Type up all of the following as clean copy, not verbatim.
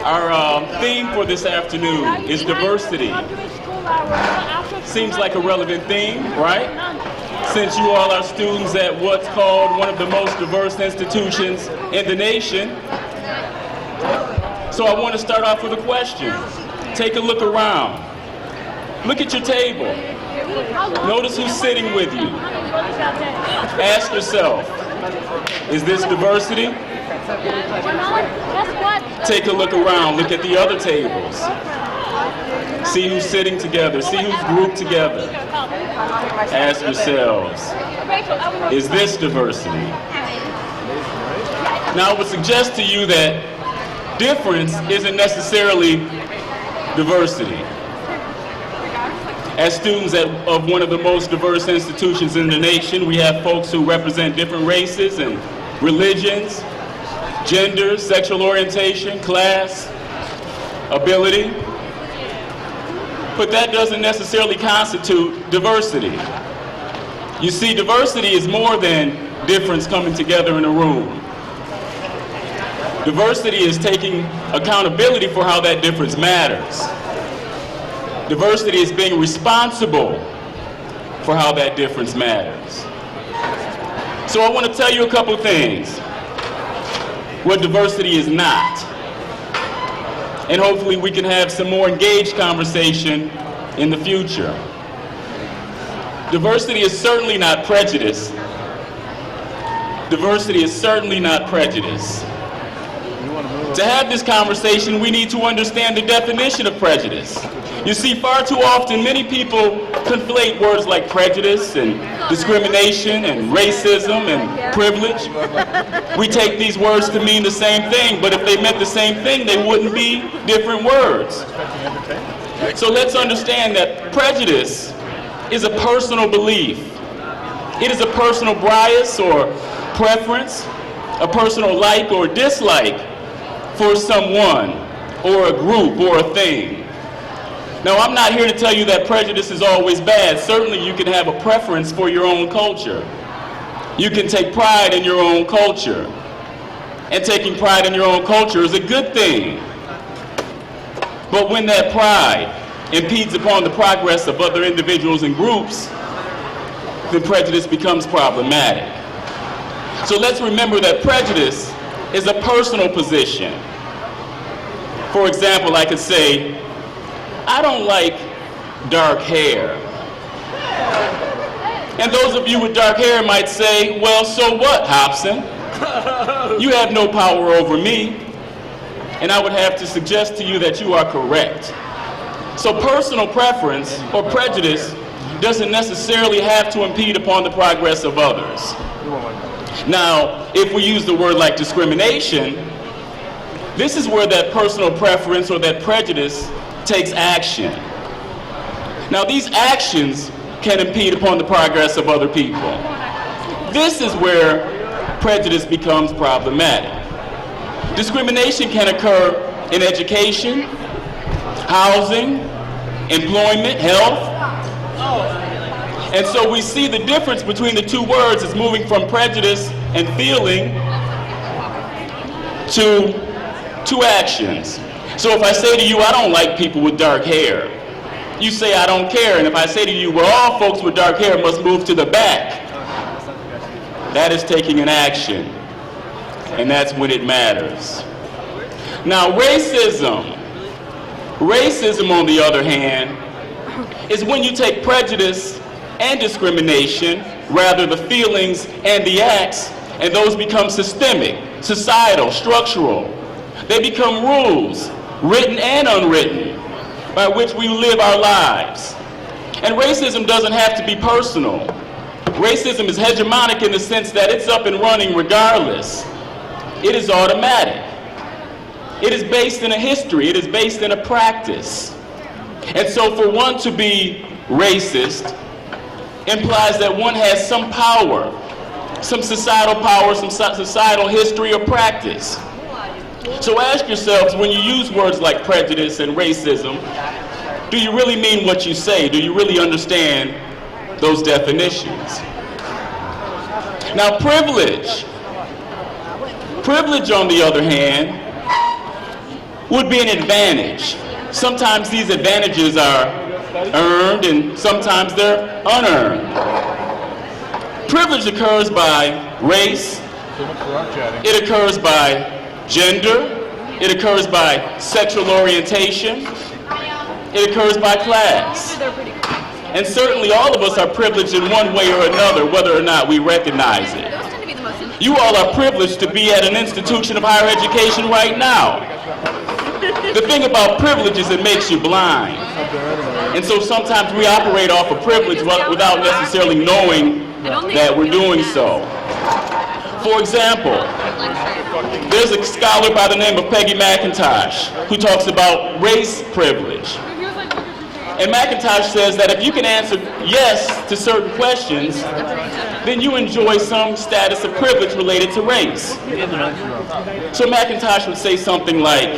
Our theme for this afternoon is diversity. Seems like a relevant theme, right? Since you all are students at what's called one of the most diverse institutions in the nation. So I want to start off with a question. Take a look around. Look at your table. Notice who's sitting with you. Ask yourself, is this diversity? Take a look around. Look at the other tables. See who's sitting together. See who's grouped together. Ask yourselves, is this diversity? Now I would suggest to you that difference isn't necessarily diversity. As students of one of the most diverse institutions in the nation, we have folks who represent different races and religions, genders, sexual orientation, class, ability. But that doesn't necessarily constitute diversity. You see, diversity is more than difference coming together in a room. Diversity is taking accountability for how that difference matters. Diversity is being responsible for how that difference matters. So I want to tell you a couple things. What diversity is not. And hopefully we can have some more engaged conversation in the future. Diversity is certainly not prejudice. Diversity is certainly not prejudice. To have this conversation, we need to understand the definition of prejudice. You see, far too often, many people conflate words like prejudice and discrimination and racism and privilege. We take these words to mean the same thing, but if they meant the same thing, they wouldn't be different words. So let's understand that prejudice is a personal belief. It is a personal bias or preference, a personal like or dislike for someone or a group or a thing. Now, I'm not here to tell you that prejudice is always bad. Certainly you can have a preference for your own culture. You can take pride in your own culture. And taking pride in your own culture is a good thing. But when that pride impedes upon the progress of other individuals and groups, then prejudice becomes problematic. So let's remember that prejudice is a personal position. For example, I could say, I don't like dark hair. And those of you with dark hair might say, well, so what, Hopson? You have no power over me. And I would have to suggest to you that you are correct. So personal preference or prejudice doesn't necessarily have to impede upon the progress of others. Now, if we use the word like discrimination, this is where that personal preference or that prejudice takes action. Now, these actions can impede upon the progress of other people. This is where prejudice becomes problematic. Discrimination can occur in education, housing, employment, health. And so we see the difference between the two words is moving from prejudice and feeling to actions. So if I say to you, I don't like people with dark hair, you say, I don't care. And if I say to you, well, all folks with dark hair must move to the back, that is taking an action. And that's when it matters. Now, racism, on the other hand, is when you take prejudice and discrimination, rather the feelings and the acts, and those become systemic, societal, structural. They become rules, written and unwritten, by which we live our lives. And racism doesn't have to be personal. Racism is hegemonic in the sense that it's up and running regardless. It is automatic. It is based in a history. It is based in a practice. And so for one to be racist implies that one has some power, some societal power, some societal history or practice. So ask yourselves, when you use words like prejudice and racism, do you really mean what you say? Do you really understand those definitions? Now, privilege. Privilege, on the other hand, would be an advantage. Sometimes these advantages are earned and sometimes they're unearned. Privilege occurs by race, it occurs by gender, it occurs by sexual orientation, it occurs by class. And certainly all of us are privileged in one way or another, whether or not we recognize it. You all are privileged to be at an institution of higher education right now. The thing about privilege is it makes you blind. And so sometimes we operate off of privilege without necessarily knowing that we're doing so. For example, there's a scholar by the name of Peggy McIntosh who talks about race privilege. And McIntosh says that if you can answer yes to certain questions, then you enjoy some status of privilege related to race. So McIntosh would say something like,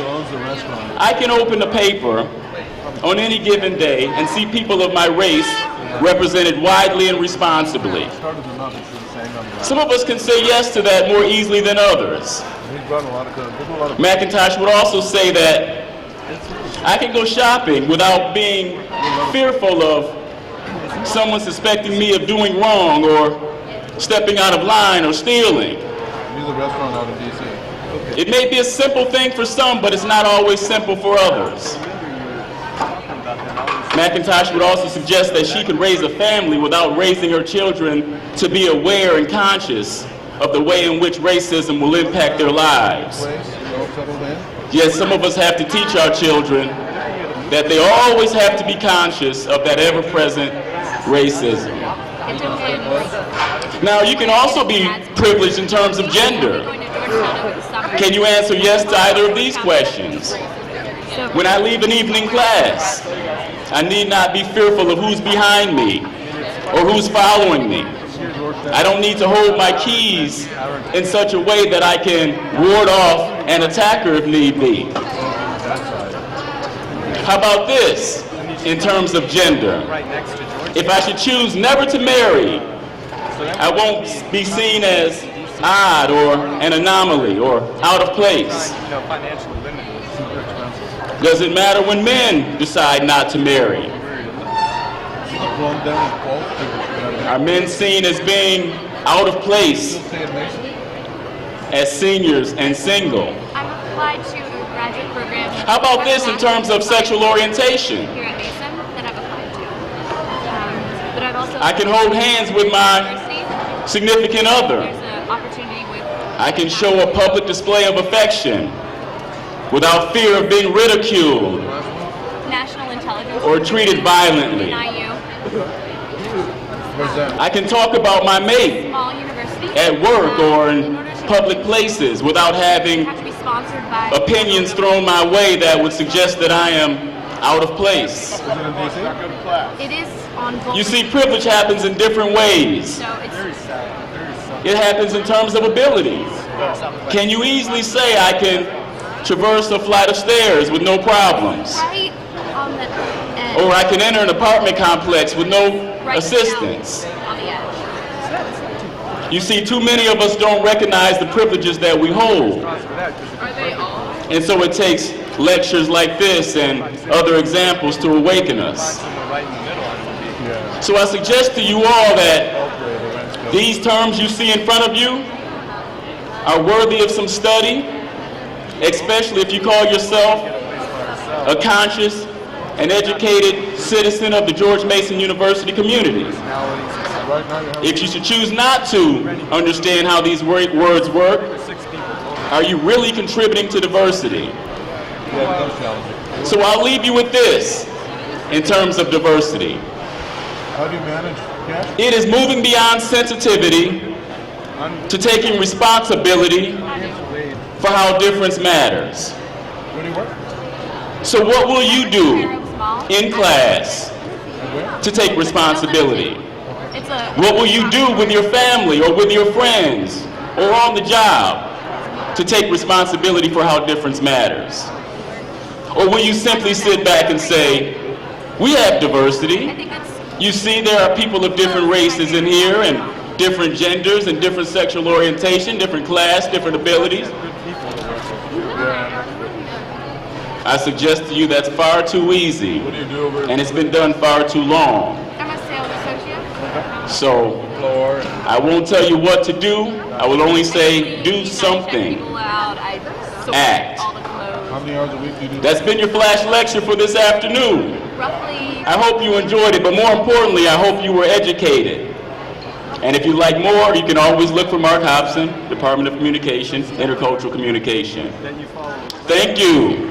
I can open the paper on any given day and see people of my race represented widely and responsibly. Some of us can say yes to that more easily than others. McIntosh would also say that I can go shopping without being fearful of someone suspecting me of doing wrong or stepping out of line or stealing. It may be a simple thing for some, but it's not always simple for others. McIntosh would also suggest that she could raise a family without raising her children to be aware and conscious of the way in which racism will impact their lives. Yet some of us have to teach our children that they always have to be conscious of that ever-present racism. Now, you can also be privileged in terms of gender. Can you answer yes to either of these questions? When I leave an evening class, I need not be fearful of who's behind me or who's following me. I don't need to hold my keys in such a way that I can ward off an attacker if need be. How about this in terms of gender? If I should choose never to marry, I won't be seen as odd or an anomaly or out of place. Does it matter when men decide not to marry? Are men seen as being out of place as seniors and single? I'm applied to a graduate program. How about this in terms of sexual orientation? Here at Mason that I've applied to. But I've also I can hold hands with my significant other. There's an opportunity with I can show a public display of affection without fear of being ridiculed national intelligence or treated violently. NIU, I can talk about my mate small university at work or in public places without having have to be sponsored by opinions thrown my way that would suggest that I am out of place. It is on both. You see, privilege happens in different ways. So it's It happens in terms of abilities. Can you easily say I can traverse a flight of stairs with no problems? right on the edge. Or I can enter an apartment complex with no Right assistance? down on the edge. You see, too many of us don't recognize the privileges that we hold. Are they all? And so it takes lectures like this and other examples to awaken us. So I suggest to you all that these terms you see in front of you are worthy of some study, especially if you call yourself a conscious and educated citizen of the George Mason University community. If you should choose not to understand how these words work, are you really contributing to diversity? So I'll leave you with this in terms of diversity. How do you manage cash? It is moving beyond sensitivity to taking responsibility for how difference matters. Where do you work? So what will you do in class to take responsibility? It's a What will you do with your family or with your friends or on the job to take responsibility for how difference matters? Or will you simply sit back and say, we have I diversity. think it's You see, there are people of different races in here and different genders and different sexual orientation, different class, different abilities. I suggest to you that's far too easy, What do you do over and it's been done far too long. I'm a sales associate. So the floor? I won't tell you what to do. I will only say do I check something. people out. I sort Act. all the clothes. How many hours a week do you do? That's been your flash lecture for this afternoon. Roughly. I hope you enjoyed it, but more importantly, I hope you were educated. And if you'd like more, you can always look for Mark Hopson, Department of Communications, Intercultural Communication. Thank you.